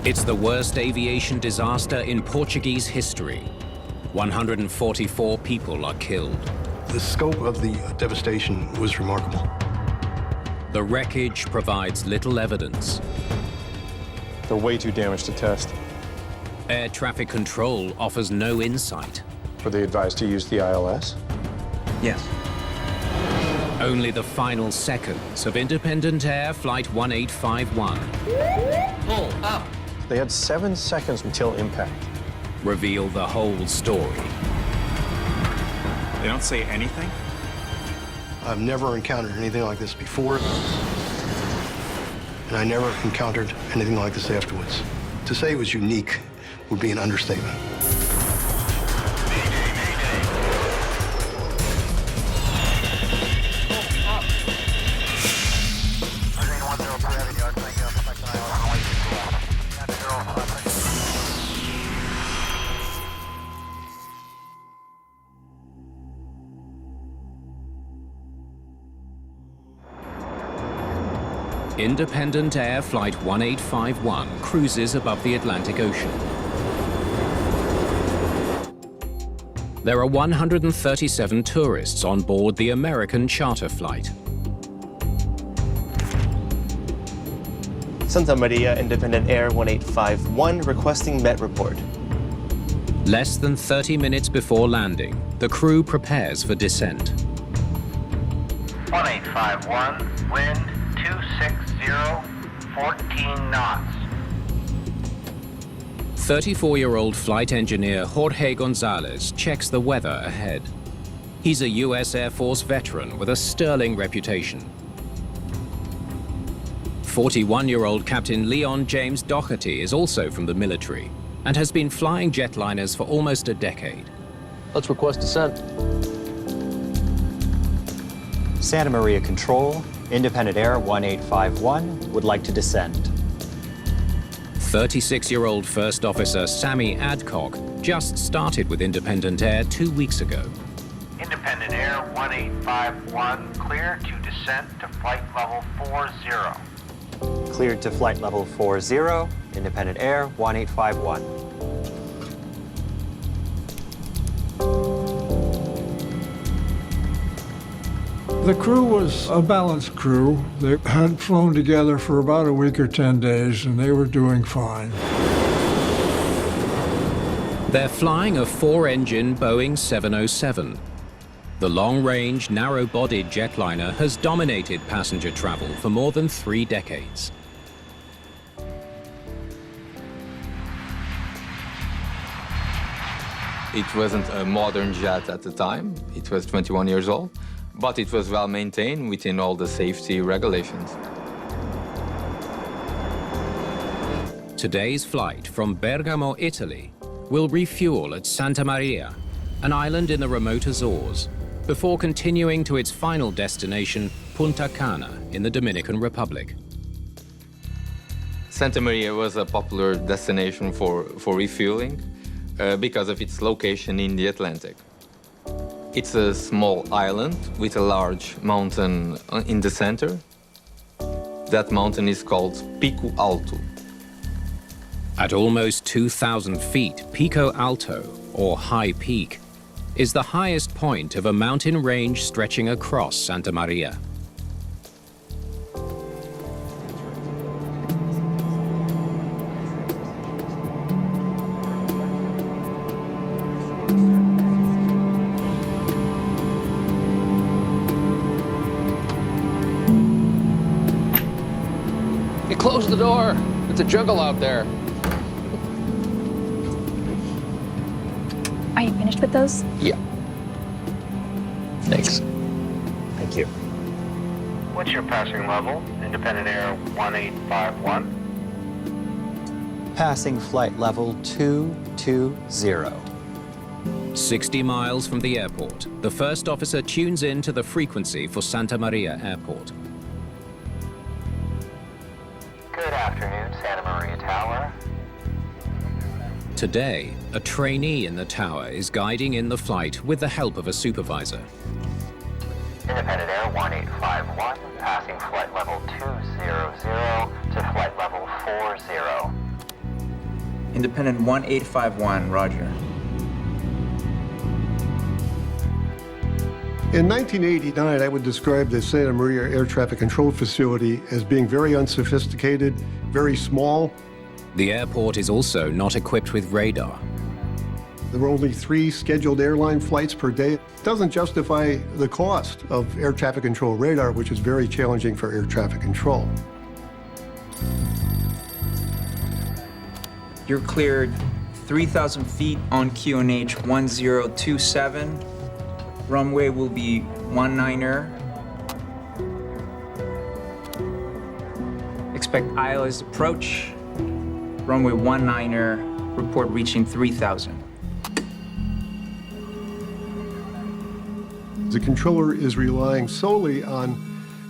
It's the worst aviation disaster in Portuguese history. 144 people are killed. The scope of the devastation was remarkable. The wreckage provides little evidence. They're way too damaged to test. Air traffic control offers no insight. Were they advised to use the ILS? Yes. Only the final seconds of Independent Air Flight 1851 Pull up. They had 7 seconds until impact. reveal the whole story. They don't say anything? I've never encountered anything like this before, and I never encountered anything like this afterwards. To say it was unique would be an understatement. Independent Air Flight 1851 cruises above the Atlantic Ocean. There are 137 tourists on board the American charter flight. Santa Maria Independent Air 1851 requesting MET report. Less than 30 minutes before landing, the crew prepares for descent. 1851, wind 260, 14 knots. 34-year-old flight engineer Jorge Gonzalez checks the weather ahead. He's a U.S. Air Force veteran with a sterling reputation. 41-year-old Captain Leon James Doherty is also from the military and has been flying jetliners for almost a decade. Let's request descent. Santa Maria Control, Independent Air 1851 would like to descend. 36-year-old First Officer Sammy Adcock just started with Independent Air 2 weeks ago. Independent Air 1851, clear to descent to flight level 40. Cleared to flight level 40, Independent Air 1851. The crew was a balanced crew. They had flown together for about a week or 10 days, and they were doing fine. They're flying a 4-engine Boeing 707. The long-range, narrow-bodied jetliner has dominated passenger travel for more than 3 decades. It wasn't a modern jet at the time. It was 21 years old, but it was well maintained within all the safety regulations. Today's flight from Bergamo, Italy, will refuel at Santa Maria, an island in the remote Azores, before continuing to its final destination, Punta Cana, in the Dominican Republic. Santa Maria was a popular destination for refueling because of its location in the Atlantic. It's a small island with a large mountain in the center. That mountain is called Pico Alto. At almost 2,000 feet, Pico Alto, or High Peak, is the highest point of a mountain range stretching across Santa Maria. Close the door. It's a jungle out there. Are you finished with those? Yeah. Thanks. Thank you. What's your passing level? Independent Air 1851. Passing flight level 220. 60 miles from the airport, the first officer tunes in to the frequency for Santa Maria Airport. Good afternoon, Santa Maria Tower. Today, a trainee in the tower is guiding in the flight with the help of a supervisor. Independent Air 1851, passing flight level 200 to flight level 40. Independent 1851, roger. In 1989, I would describe the Santa Maria Air Traffic Control Facility as being very unsophisticated, very small. The airport is also not equipped with radar. There were only 3 scheduled airline flights per day. It doesn't justify the cost of air traffic control radar, which is very challenging for air traffic control. You're cleared 3,000 feet on QNH 1027. Runway will be 19er. Expect ILS approach. Runway 19er, report reaching 3,000. The controller is relying solely on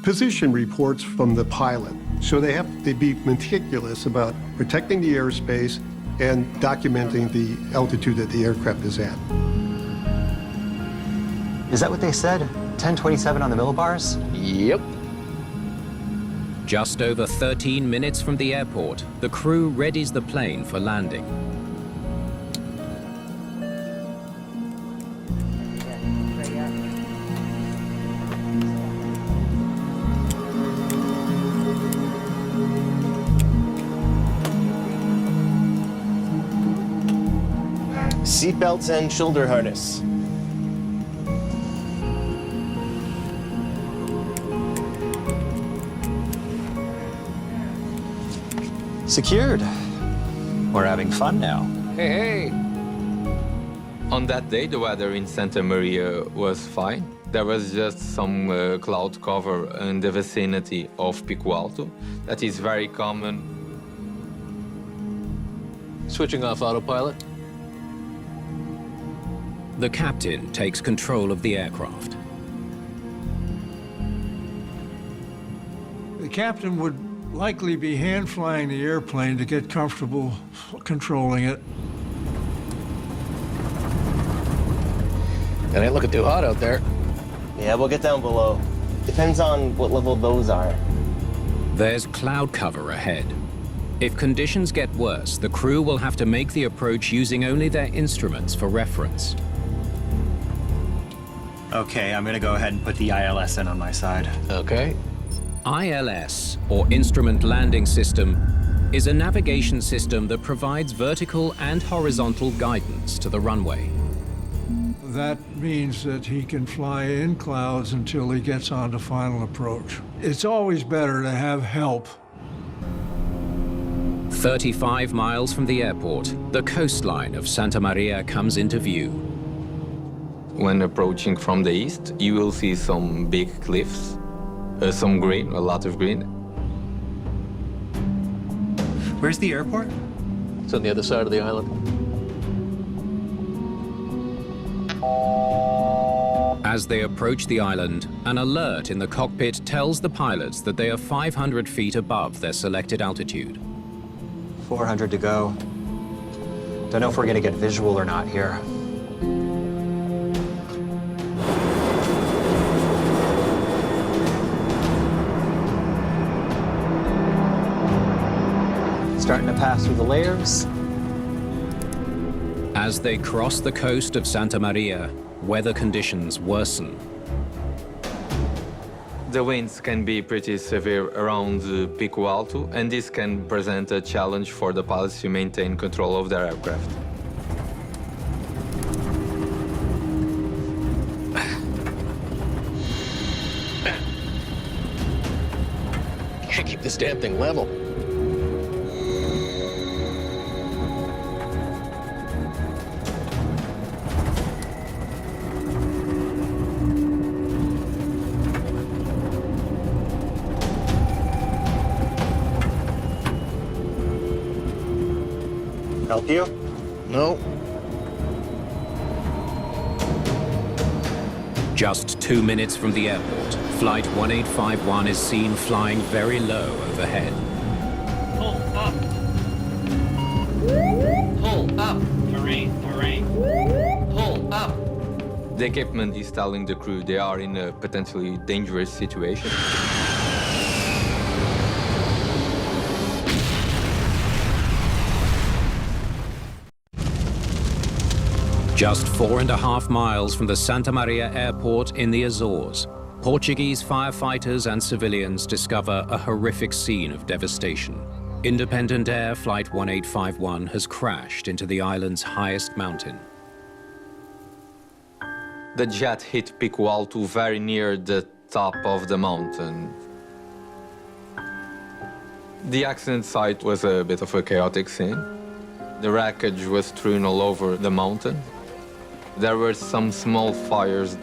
position reports from the pilot. So they have to be meticulous about protecting the airspace and documenting the altitude that the aircraft is at. Is that what they said? 1027 on the millibars? Yep. Just over 13 minutes from the airport, the crew readies the plane for landing. Seatbelts and shoulder harness. Secured. We're having fun now. Hey, hey. On that day, the weather in Santa Maria was fine. There was just some cloud cover in the vicinity of Pico Alto. That is very common. Switching off autopilot. The captain takes control of the aircraft. The captain would likely be hand flying the airplane to get comfortable controlling it. It ain't looking too hot out there. Yeah, we'll get down below. Depends on what level those are. There's cloud cover ahead. If conditions get worse, the crew will have to make the approach using only their instruments for reference. Okay, I'm gonna go ahead and put the ILS in on my side. Okay. ILS, or Instrument Landing System, is a navigation system that provides vertical and horizontal guidance to the runway. That means that he can fly in clouds until he gets onto final approach. It's always better to have help. 35 miles from the airport, the coastline of Santa Maria comes into view. When approaching from the east, you will see some big cliffs, some green, a lot of green. Where's the airport? It's on the other side of the island. As they approach the island, an alert in the cockpit tells the pilots that they are 500 feet above their selected altitude. 400 to go. Don't know if we're gonna get visual or not here. Starting to pass through the layers. As they cross the coast of Santa Maria, weather conditions worsen. The winds can be pretty severe around Pico Alto, and this can present a challenge for the pilots to maintain control of their aircraft. Can't keep this damn thing level. Help you? No. Just 2 minutes from the airport, Flight 1851 is seen flying very low overhead. Pull up. Pull up. Terrain. Pull up. The equipment is telling the crew they are in a potentially dangerous situation. Just 4.5 miles from the Santa Maria airport in the Azores, Portuguese firefighters and civilians discover a horrific scene of devastation. Independent Air Flight 1851 has crashed into the island's highest mountain. The jet hit Pico Alto very near the top of the mountain. The accident site was a bit of a chaotic scene. The wreckage was strewn all over the mountain. There were some small fires.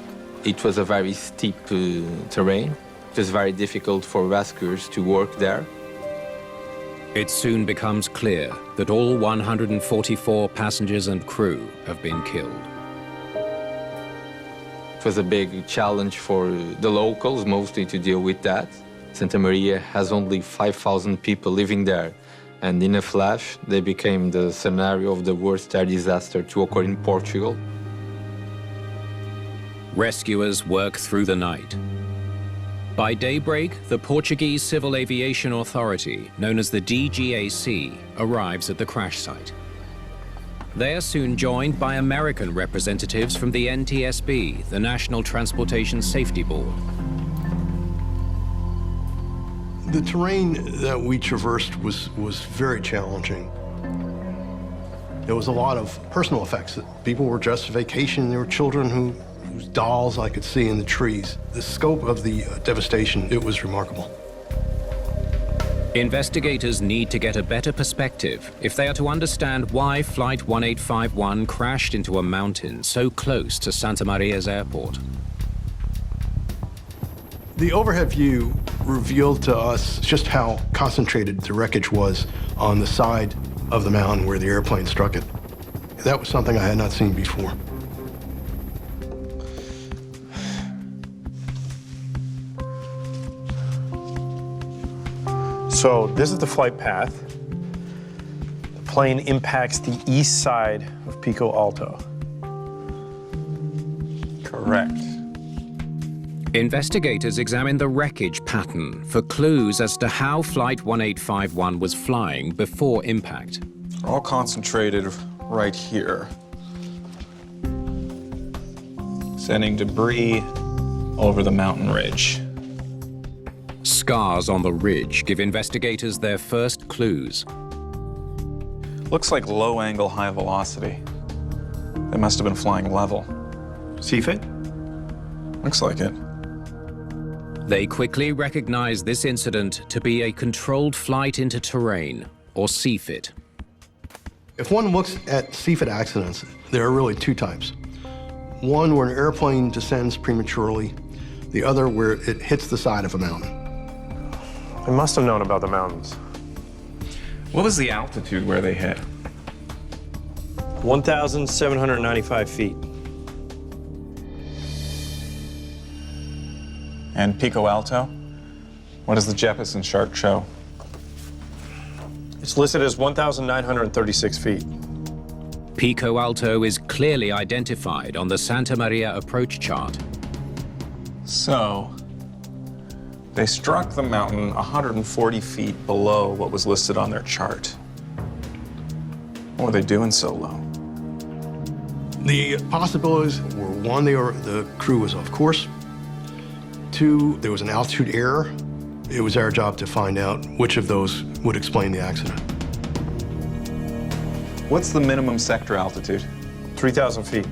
It was a very steep terrain. It was very difficult for rescuers to work there. It soon becomes clear that all 144 passengers and crew have been killed. It was a big challenge for the locals, mostly to deal with that. Santa Maria has only 5,000 people living there, and in a flash, they became the scenario of the worst air disaster to occur in Portugal. Rescuers work through the night. By daybreak, the Portuguese Civil Aviation Authority, known as the DGAC, arrives at the crash site. They are soon joined by American representatives from the NTSB, the National Transportation Safety Board. The terrain that we traversed was very challenging. There was a lot of personal effects. People were just vacationing. There were children whose dolls I could see in the trees. The scope of the devastation, it was remarkable. Investigators need to get a better perspective if they are to understand why Flight 1851 crashed into a mountain so close to Santa Maria's airport. The overhead view revealed to us just how concentrated the wreckage was on the side of the mountain where the airplane struck it. That was something I had not seen before. So this is the flight path. The plane impacts the east side of Pico Alto. Correct. Investigators examine the wreckage pattern for clues as to how Flight 1851 was flying before impact. All concentrated right here. Sending debris over the mountain ridge. Scars on the ridge give investigators their first clues. Looks like low angle, high velocity. They must have been flying level. CFIT? Looks like it. They quickly recognize this incident to be a controlled flight into terrain, or CFIT. If one looks at CFIT accidents, there are really two types. One where an airplane descends prematurely, the other where it hits the side of a mountain. They must have known about the mountains. What was the altitude where they hit? 1,795 feet. And Pico Alto? What does the Jeppesen chart show? It's listed as 1,936 feet. Pico Alto is clearly identified on the Santa Maria approach chart. So, they struck the mountain 140 feet below what was listed on their chart. What were they doing so low? The possibilities were, one, the crew was off course. Two, there was an altitude error. It was our job to find out which of those would explain the accident. What's the minimum sector altitude? 3,000 feet.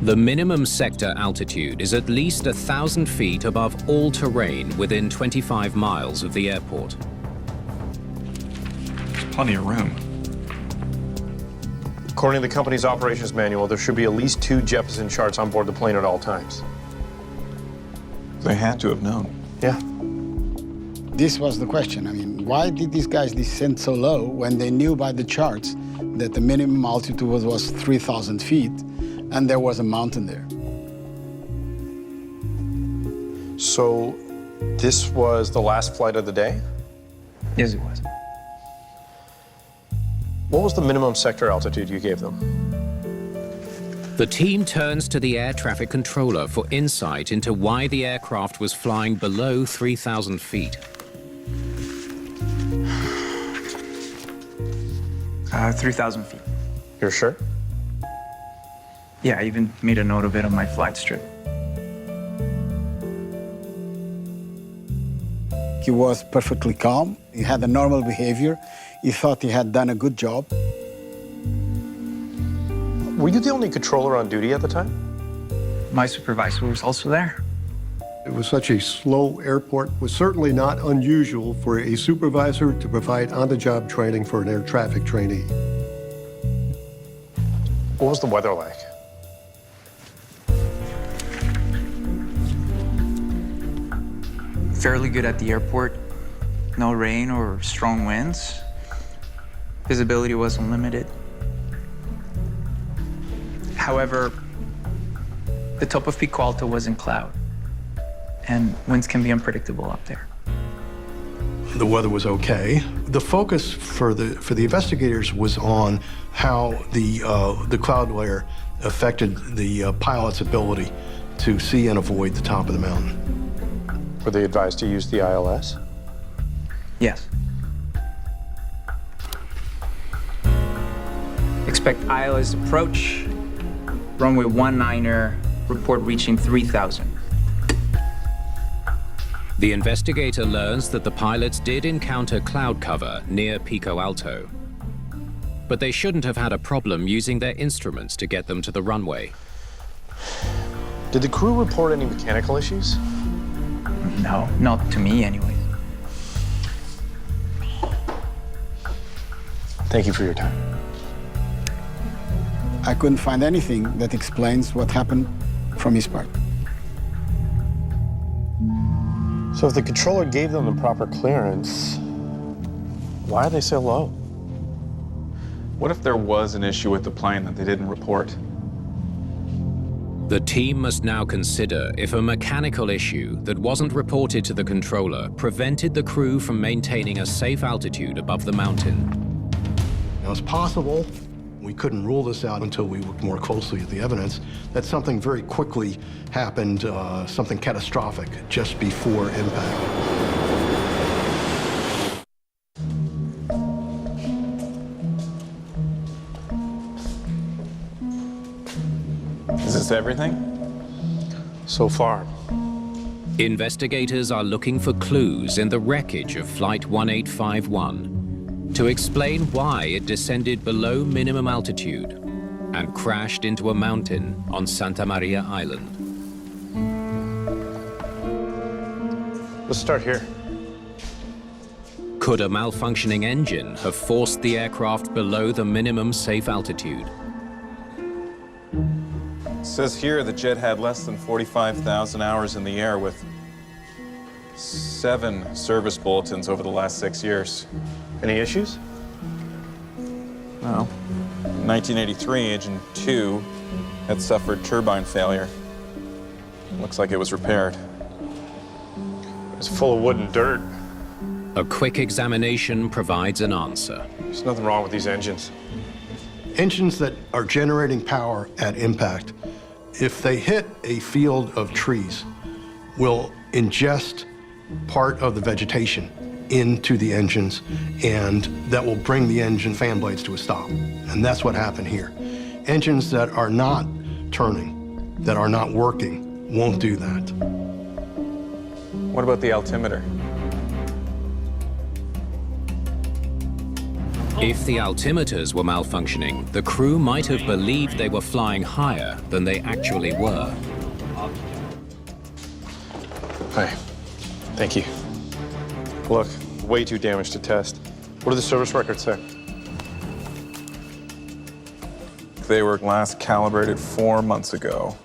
The minimum sector altitude is at least 1,000 feet above all terrain within 25 miles of the airport. There's plenty of room. According to the company's operations manual, there should be at least 2 Jeppesen charts on board the plane at all times. They had to have known. Yeah. This was the question. I mean, why did these guys descend so low when they knew by the charts that the minimum altitude was 3,000 feet and there was a mountain there? So this was the last flight of the day? Yes, it was. What was the minimum sector altitude you gave them? The team turns to the air traffic controller for insight into why the aircraft was flying below 3,000 feet. 3,000 feet. You're sure? Yeah, I even made a note of it on my flight strip. He was perfectly calm. He had a normal behavior. He thought he had done a good job. Were you the only controller on duty at the time? My supervisor was also there. It was such a slow airport. It was certainly not unusual for a supervisor to provide on-the-job training for an air traffic trainee. What was the weather like? Fairly good at the airport. No rain or strong winds. Visibility was unlimited. However, the top of Pico Alto was in cloud, and winds can be unpredictable up there. The weather was okay. The focus for the investigators was on how the cloud layer affected the pilot's ability to see and avoid the top of the mountain. Were they advised to use the ILS? Yes. Expect ILS approach. Runway 19er, report reaching 3,000. The investigator learns that the pilots did encounter cloud cover near Pico Alto, but they shouldn't have had a problem using their instruments to get them to the runway. Did the crew report any mechanical issues? No, not to me anyway. Thank you for your time. I couldn't find anything that explains what happened from his part. So if the controller gave them the proper clearance, why are they so low? What if there was an issue with the plane that they didn't report? The team must now consider if a mechanical issue that wasn't reported to the controller prevented the crew from maintaining a safe altitude above the mountain. Now, it's possible, we couldn't rule this out until we looked more closely at the evidence, that something very quickly happened, something catastrophic, just before impact. Is this everything? So far. Investigators are looking for clues in the wreckage of Flight 1851 to explain why it descended below minimum altitude and crashed into a mountain on Santa Maria Island. Let's start here. Could a malfunctioning engine have forced the aircraft below the minimum safe altitude? It says here the jet had less than 45,000 hours in the air with 7 service bulletins over the last 6 years. Any issues? Well, in 1983, Engine 2 had suffered turbine failure. Looks like it was repaired. It's full of wood and dirt. A quick examination provides an answer. There's nothing wrong with these engines. Engines that are generating power at impact, if they hit a field of trees, will ingest part of the vegetation into the engines, and that will bring the engine fan blades to a stop. And that's what happened here. Engines that are not turning, that are not working, won't do that. What about the altimeter? If the altimeters were malfunctioning, the crew might have believed they were flying higher than they actually were. Hi. Thank you. Look, way too damaged to test. What do the service records say? They were last calibrated 4 months ago.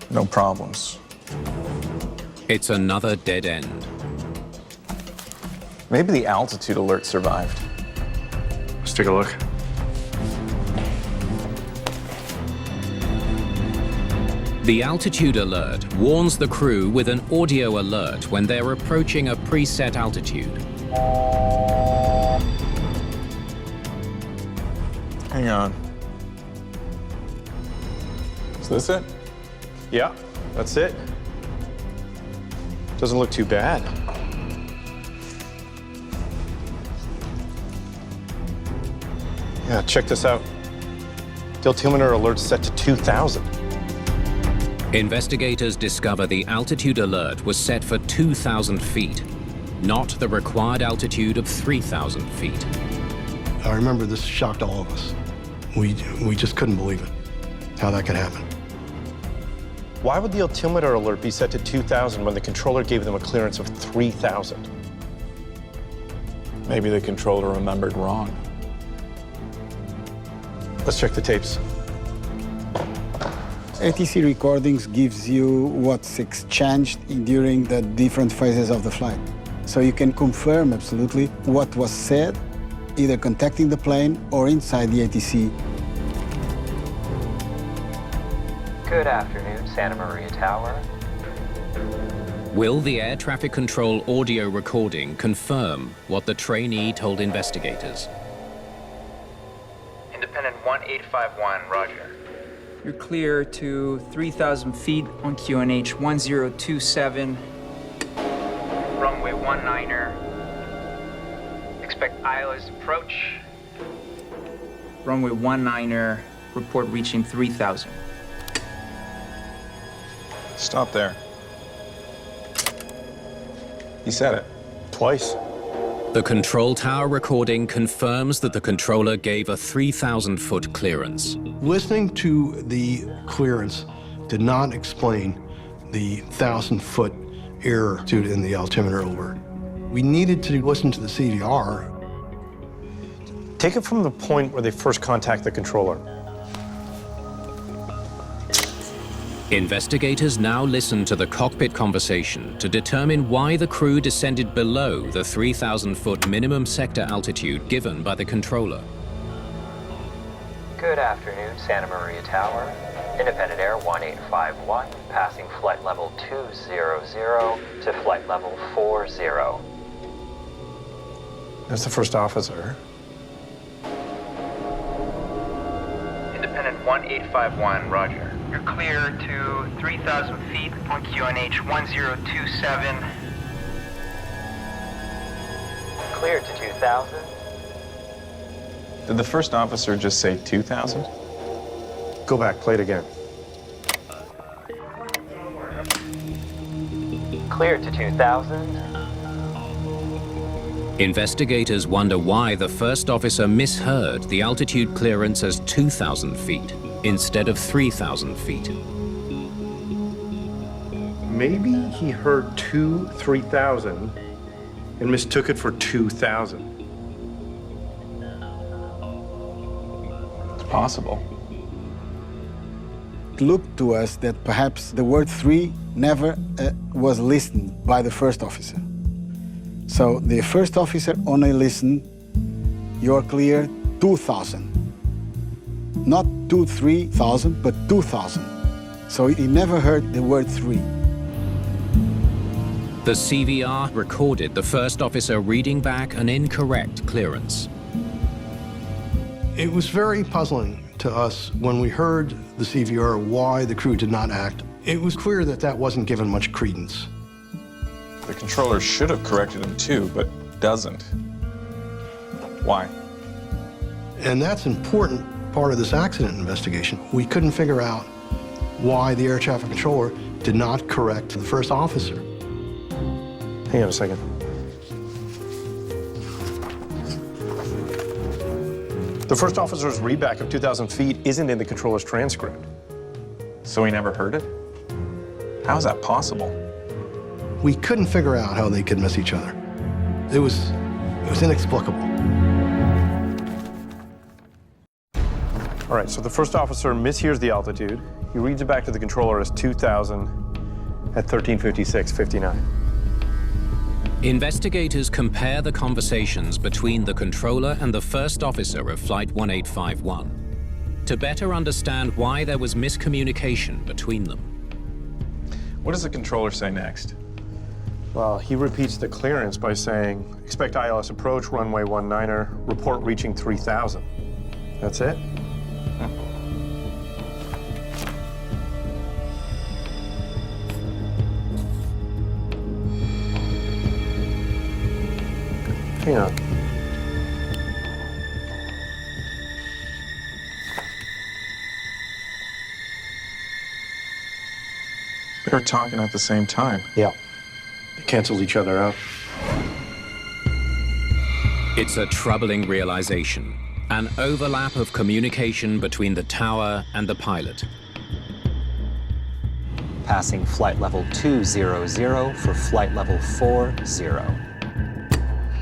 No problems. It's another dead end. Maybe the altitude alert survived. Let's take a look. The altitude alert warns the crew with an audio alert when they're approaching a preset altitude. Hang on. Is this it? Yeah, that's it. Doesn't look too bad. Yeah, check this out. The altimeter alert's set to 2,000. Investigators discover the altitude alert was set for 2,000 feet, not the required altitude of 3,000 feet. I remember this shocked all of us. We just couldn't believe it, how that could happen. Why would the altimeter alert be set to 2,000 when the controller gave them a clearance of 3,000? Maybe the controller remembered wrong. Let's check the tapes. ATC recordings gives you what's exchanged during the different phases of the flight. So you can confirm absolutely what was said, either contacting the plane or inside the ATC. Good afternoon, Santa Maria Tower. Will the air traffic control audio recording confirm what the trainee told investigators? Independent 1851, roger. You're clear to 3,000 feet on QNH 1027. Runway 19er. Expect ILS approach. Runway 19er, report reaching 3,000. Stop there. He said it. Twice. The control tower recording confirms that the controller gave a 3,000-foot clearance. Listening to the clearance did not explain the 1,000-foot error due in the altimeter alert. We needed to listen to the CVR. Take it from the point where they first contact the controller. Investigators now listen to the cockpit conversation to determine why the crew descended below the 3,000-foot minimum sector altitude given by the controller. Good afternoon, Santa Maria Tower. Independent Air 1851, passing flight level 200 to flight level 40. That's the first officer. Independent 1851, roger. You're clear to 3,000 feet on QNH 1027. Clear to 2,000. Did the first officer just say 2,000? Go back, play it again. Clear to 2,000. Investigators wonder why the first officer misheard the altitude clearance as 2,000 feet instead of 3,000 feet. Maybe he heard 3,000 and mistook it for 2,000. It's possible. It looked to us that perhaps the word 3 never was listened by the first officer. So the first officer only listened, you're clear 2,000. Not 3,000, but 2,000. So he never heard the word 3. The CVR recorded the first officer reading back an incorrect clearance. It was very puzzling to us when we heard the CVR why the crew did not act. It was clear that that wasn't given much credence. The controller should have corrected him too, but doesn't. Why? And that's an important part of this accident investigation. We couldn't figure out why the air traffic controller did not correct the first officer. Hang on a second. The first officer's readback of 2,000 feet isn't in the controller's transcript. So he never heard it? How is that possible? We couldn't figure out how they could miss each other. It was inexplicable. All right, so the first officer mishears the altitude. He reads it back to the controller as 2,000 at 1356.59. Investigators compare the conversations between the controller and the first officer of Flight 1851 to better understand why there was miscommunication between them. What does the controller say next? Well, he repeats the clearance by saying, expect ILS approach, runway 19er, report reaching 3,000. That's it. Hang on. They're talking at the same time. Yeah. They canceled each other out. It's a troubling realization. An overlap of communication between the tower and the pilot. Passing flight level 200 for flight level 40.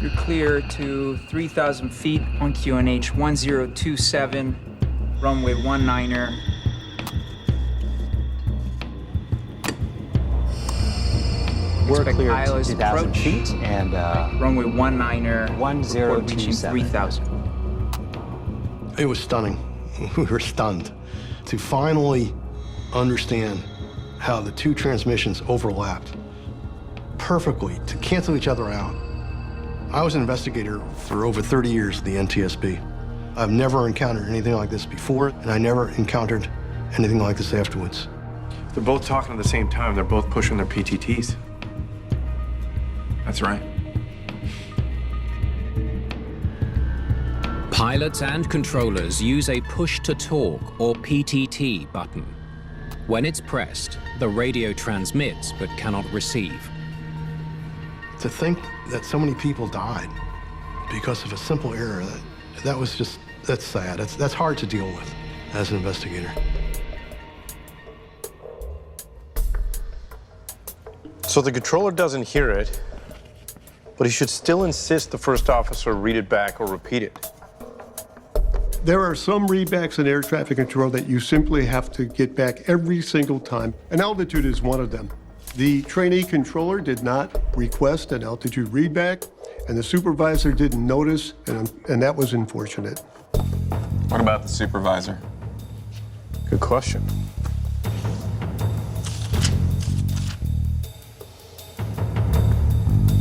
You're clear to 3,000 feet on QNH 1027, runway 19er. We're Expect clear to ILS 2,000 approach. feet and Runway 19er, report reaching 1027. 3,000. It was stunning. We were stunned to finally understand how the two transmissions overlapped perfectly, to cancel each other out. I was an investigator for over 30 years at the NTSB. I've never encountered anything like this before, and I never encountered anything like this afterwards. They're both talking at the same time. They're both pushing their PTTs. That's right. Pilots and controllers use a push-to-talk, or PTT, button. When it's pressed, the radio transmits but cannot receive. To think that so many people died because of a simple error, that was just, that's sad. That's hard to deal with as an investigator. So the controller doesn't hear it, but he should still insist the first officer read it back or repeat it. There are some readbacks in air traffic control that you simply have to get back every single time, and altitude is one of them. The trainee controller did not request an altitude readback, and the supervisor didn't notice, and that was unfortunate. What about the supervisor? Good question.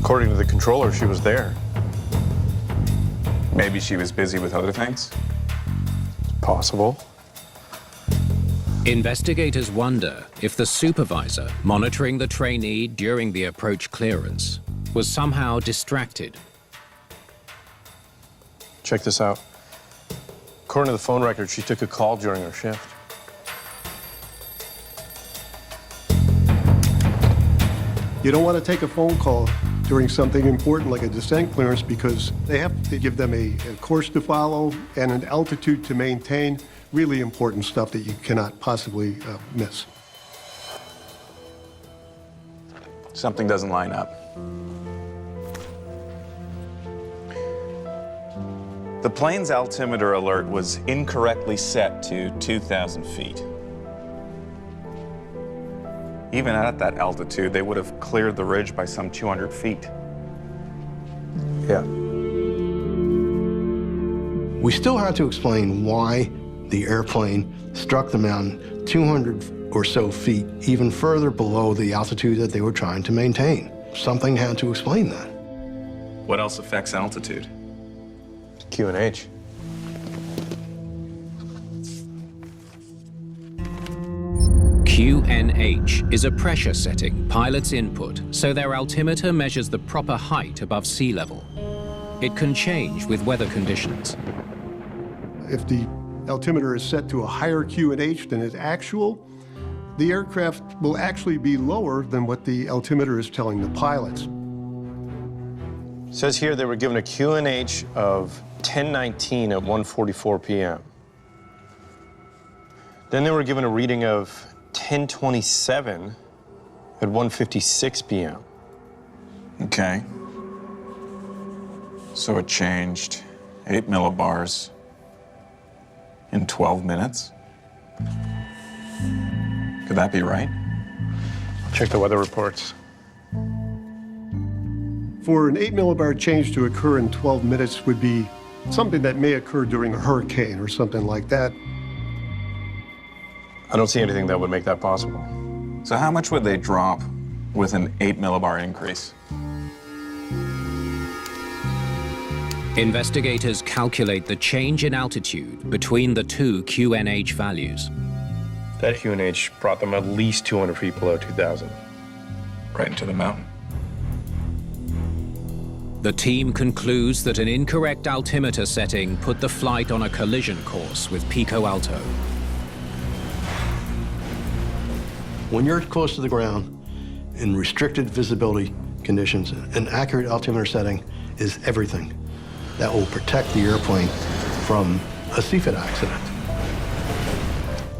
According to the controller, she was there. Maybe she was busy with other things? Possible. Investigators wonder if the supervisor monitoring the trainee during the approach clearance was somehow distracted. Check this out. According to the phone record, she took a call during her shift. You don't want to take a phone call during something important like a descent clearance because they have to give them a course to follow and an altitude to maintain. Really important stuff that you cannot possibly miss. Something doesn't line up. The plane's altimeter alert was incorrectly set to 2,000 feet. Even at that altitude, they would have cleared the ridge by some 200 feet. Yeah. We still had to explain why the airplane struck the mountain 200 or so feet, even further below the altitude that they were trying to maintain. Something had to explain that. What else affects altitude? QNH. QNH is a pressure setting pilots input so their altimeter measures the proper height above sea level. It can change with weather conditions. If the altimeter is set to a higher QNH than is actual, the aircraft will actually be lower than what the altimeter is telling the pilots. It says here they were given a QNH of 1019 at 1:44 p.m. Then they were given a reading of 1027 at 1:56 p.m. Okay. So it changed 8 millibars in 12 minutes? Could that be right? Check the weather reports. For an 8 millibar change to occur in 12 minutes would be something that may occur during a hurricane or something like that. I don't see anything that would make that possible. So how much would they drop with an 8 millibar increase? Investigators calculate the change in altitude between the two QNH values. That QNH brought them at least 200 feet below 2,000. Right into the mountain. The team concludes that an incorrect altimeter setting put the flight on a collision course with Pico Alto. When you're close to the ground in restricted visibility conditions, an accurate altimeter setting is everything that will protect the airplane from a CFIT accident.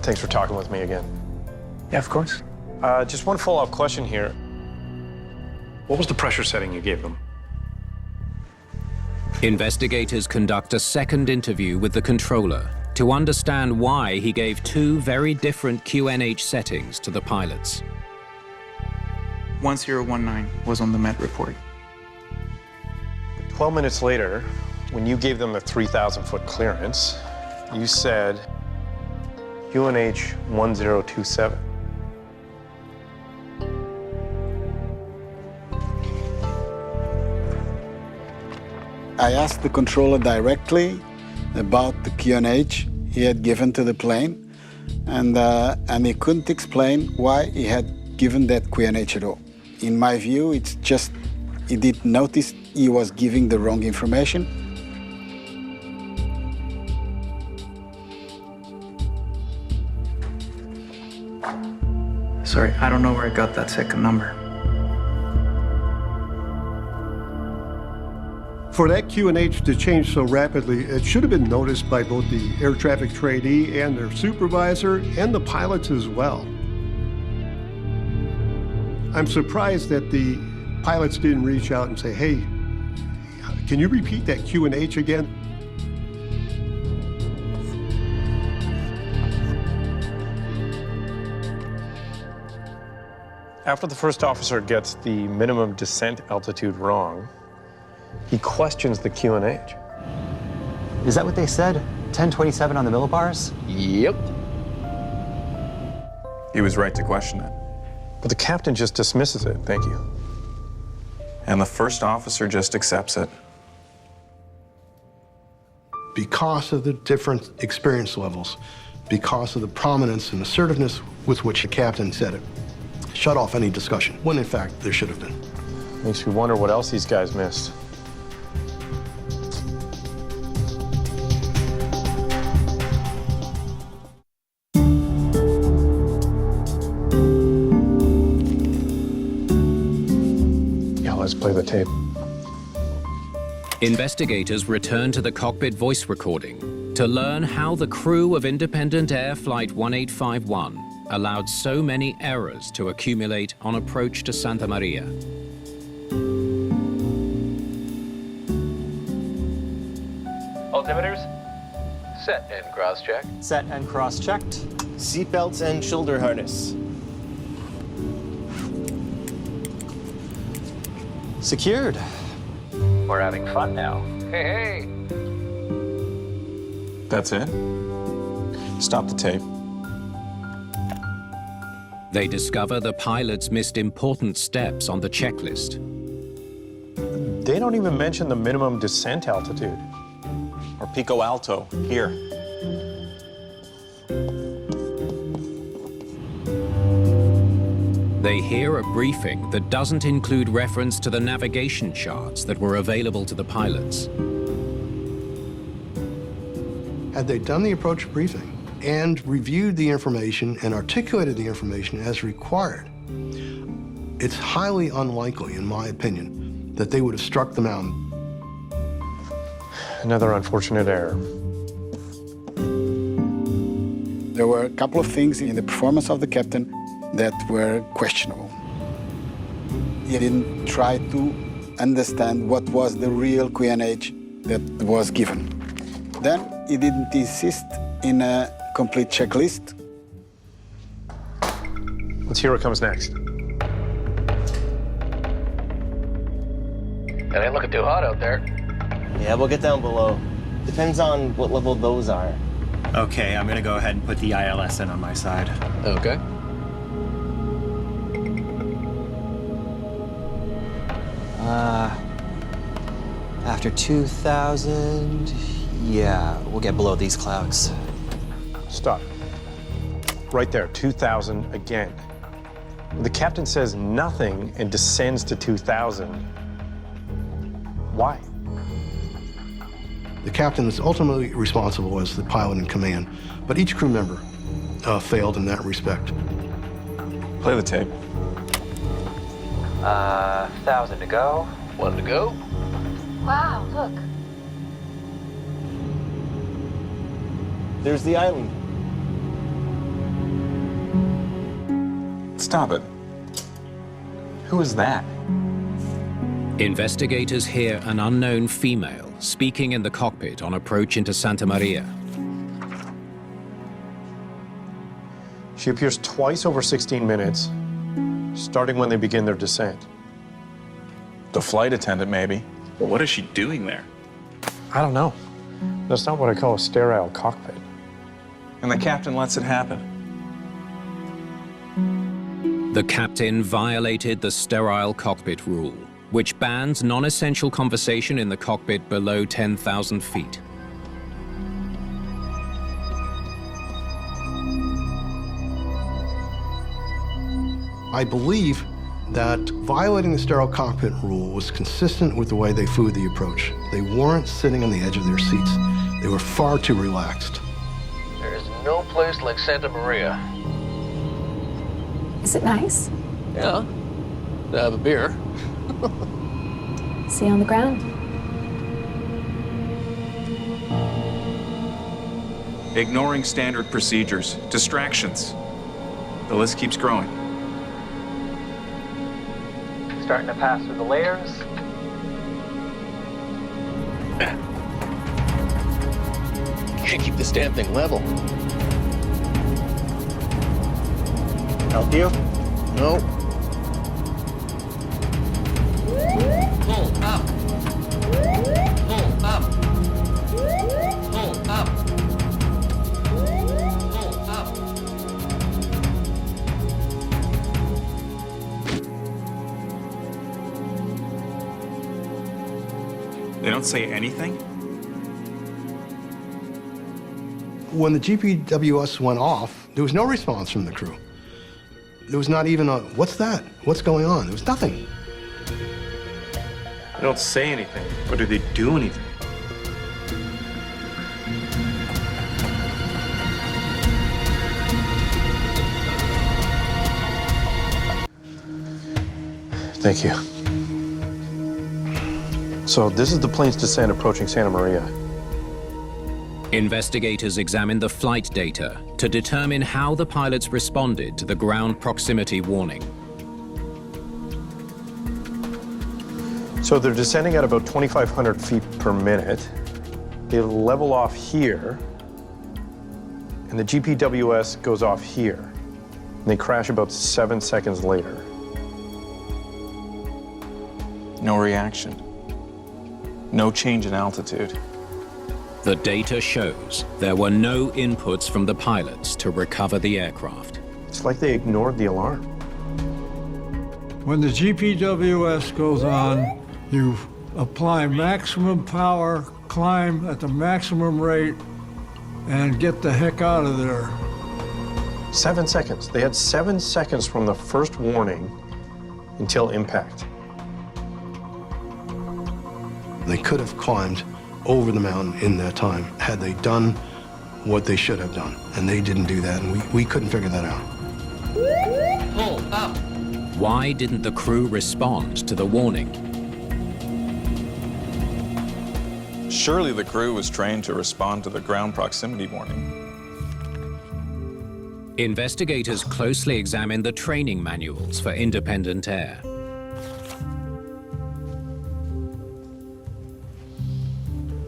Thanks for talking with me again. Yeah, of course. Just one follow-up question here. What was the pressure setting you gave them? Investigators conduct a second interview with the controller to understand why he gave two very different QNH settings to the pilots. 1019 was on the Met report. 12 minutes later, when you gave them a 3,000-foot clearance, you said QNH 1027. I asked the controller directly about the QNH he had given to the plane, and he couldn't explain why he had given that QNH at all. In my view, it's just he didn't notice he was giving the wrong information. Sorry, I don't know where I got that second number. For that QNH to change so rapidly, it should have been noticed by both the air traffic trainee and their supervisor and the pilots as well. I'm surprised that the pilots didn't reach out and say, hey, can you repeat that QNH again? After the first officer gets the minimum descent altitude wrong, he questions the QNH. Is that what they said? 1027 on the millibars? Yep. He was right to question it. But the captain just dismisses it. Thank you. And the first officer just accepts it. Because of the different experience levels, because of the prominence and assertiveness with which the captain said it, shut off any discussion, when in fact there should have been. Makes me wonder what else these guys missed. Yeah, let's play the tape. Investigators return to the cockpit voice recording to learn how the crew of Independent Air Flight 1851 allowed so many errors to accumulate on approach to Santa Maria. Altimeters? Set and cross-check. Set and cross-checked. Seatbelts and shoulder harness. Secured. We're having fun now. Hey, hey! That's it? Stop the tape. They discover the pilots missed important steps on the checklist. They don't even mention the minimum descent altitude. Or Pico Alto, here. They hear a briefing that doesn't include reference to the navigation charts that were available to the pilots. Had they done the approach briefing and reviewed the information and articulated the information as required, it's highly unlikely, in my opinion, that they would have struck the mountain. Another unfortunate error. There were a couple of things in the performance of the captain that were questionable. He didn't try to understand what was the real QNH that was given. Then he didn't insist in a complete checklist. Let's hear what comes next. It ain't looking too hot out there. Yeah, we'll get down below. Depends on what level those are. Okay, I'm gonna go ahead and put the ILS in on my side. Okay. After 2,000, yeah, we'll get below these clouds. Stop. Right there, 2,000 again. The captain says nothing and descends to 2,000. Why? The captain is ultimately responsible as the pilot in command, but each crew member failed in that respect. Play the tape. 1,000 to go. 1 to go. Wow, look. There's the island. Stop it. Who is that? Investigators hear an unknown female speaking in the cockpit on approach into Santa Maria. She appears twice over 16 minutes, starting when they begin their descent. The flight attendant, maybe. Well, what is she doing there? I don't know. That's not what I call a sterile cockpit. And the captain lets it happen. The captain violated the sterile cockpit rule, which bans non-essential conversation in the cockpit below 10,000 feet. I believe that violating the sterile cockpit rule was consistent with the way they flew the approach. They weren't sitting on the edge of their seats. They were far too relaxed. There's no place like Santa Maria. Is it nice? Yeah. To have a beer. See you on the ground. Ignoring standard procedures, distractions. The list keeps growing. Starting to pass through the layers. Can't keep this damn thing level. Help you? No. Pull up. Pull up. Pull up. Pull up. They don't say anything? When the GPWS went off, there was no response from the crew. There was not even a, what's that? What's going on? There was nothing. They don't say anything, or do they do anything? Thank you. So this is the plane's descent approaching Santa Maria. Investigators examined the flight data to determine how the pilots responded to the ground proximity warning. So they're descending at about 2,500 feet per minute. They level off here, and the GPWS goes off here. And they crash about 7 seconds later. No reaction. No change in altitude. The data shows there were no inputs from the pilots to recover the aircraft. It's like they ignored the alarm. When the GPWS goes on, you apply maximum power, climb at the maximum rate, and get the heck out of there. 7 seconds. They had 7 seconds from the first warning until impact. They could have climbed over the mountain in that time had they done what they should have done. And they didn't do that, and we couldn't figure that out. Pull up. Why didn't the crew respond to the warning? Surely the crew was trained to respond to the ground proximity warning. Investigators closely examined the training manuals for Independent Air.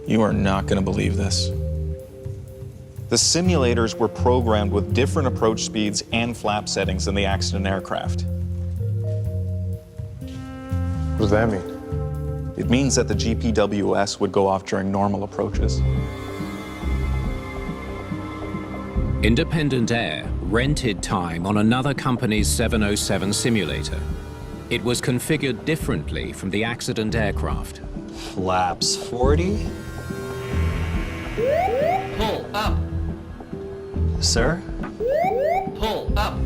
You are not going to believe this. The simulators were programmed with different approach speeds and flap settings than the accident aircraft. What does that mean? It means that the GPWS would go off during normal approaches. Independent Air rented time on another company's 707 simulator. It was configured differently from the accident aircraft. Flaps 40. Pull up. Sir? Pull up.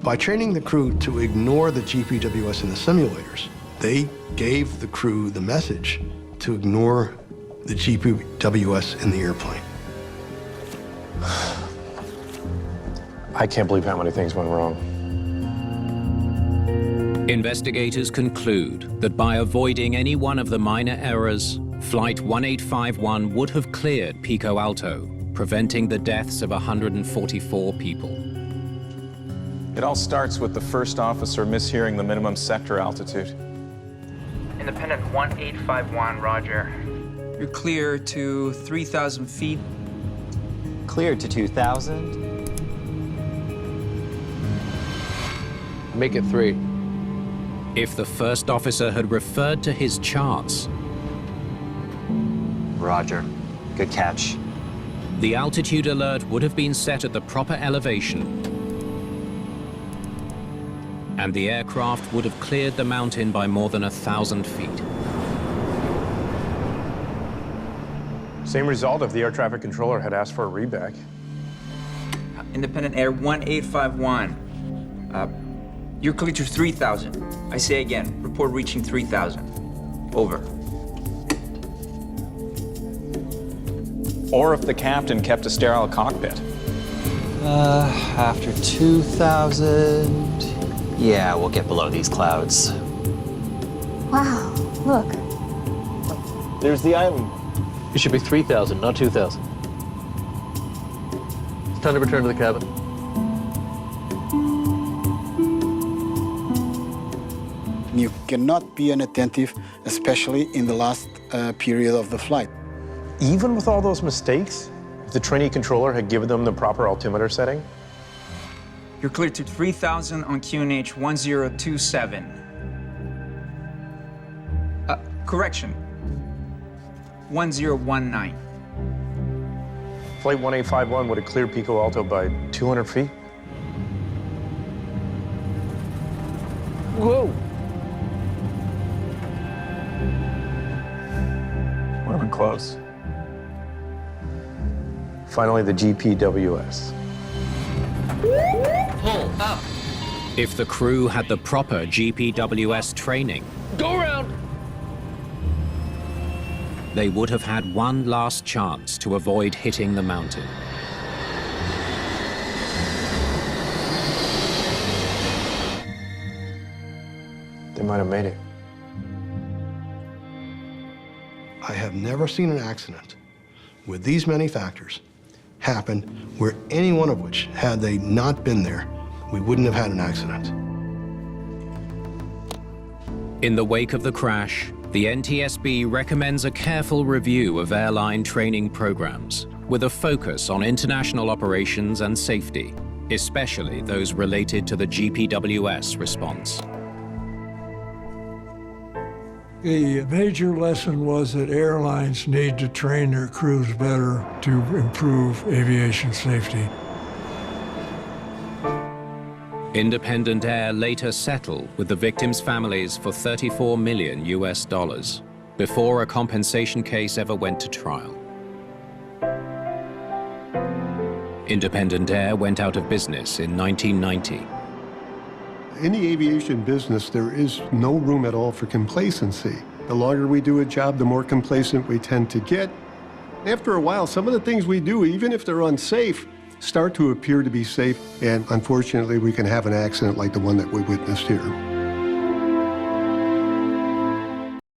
By training the crew to ignore the GPWS in the simulators, they gave the crew the message to ignore the GPWS in the airplane. I can't believe how many things went wrong. Investigators conclude that by avoiding any one of the minor errors, Flight 1851 would have cleared Pico Alto, preventing the deaths of 144 people. It all starts with the first officer mishearing the minimum sector altitude. Independent 1851, roger. You're clear to 3,000 feet. Cleared to 2,000. Make it 3. If the first officer had referred to his charts, Roger. Good catch. the altitude alert would have been set at the proper elevation, and the aircraft would have cleared the mountain by more than 1,000 feet. Same result if the air traffic controller had asked for a reback. Independent Air 1851. You're clear to 3,000. I say again, report reaching 3,000. Over. Or if the captain kept a sterile cockpit. After 2,000. Yeah, we'll get below these clouds. Wow, look. There's the island. It should be 3,000, not 2,000. It's time to return to the cabin. You cannot be inattentive, especially in the last period of the flight. Even with all those mistakes, if the trainee controller had given them the proper altimeter setting? You're clear to 3,000 on QNH 1027. Correction. 1019. Flight 1851 would have cleared Pico Alto by 200 feet? Whoa! Would have been close. Finally, the GPWS. Pull up. If the crew had the proper GPWS training, Go around! they would have had one last chance to avoid hitting the mountain. They might have made it. I have never seen an accident with these many factors happen where any one of which, had they not been there, we wouldn't have had an accident. In the wake of the crash, the NTSB recommends a careful review of airline training programs with a focus on international operations and safety, especially those related to the GPWS response. The major lesson was that airlines need to train their crews better to improve aviation safety. Independent Air later settled with the victims' families for $34 million before a compensation case ever went to trial. Independent Air went out of business in 1990. In the aviation business, there is no room at all for complacency. The longer we do a job, the more complacent we tend to get. After a while, some of the things we do, even if they're unsafe, start to appear to be safe, and unfortunately, we can have an accident like the one that we witnessed here.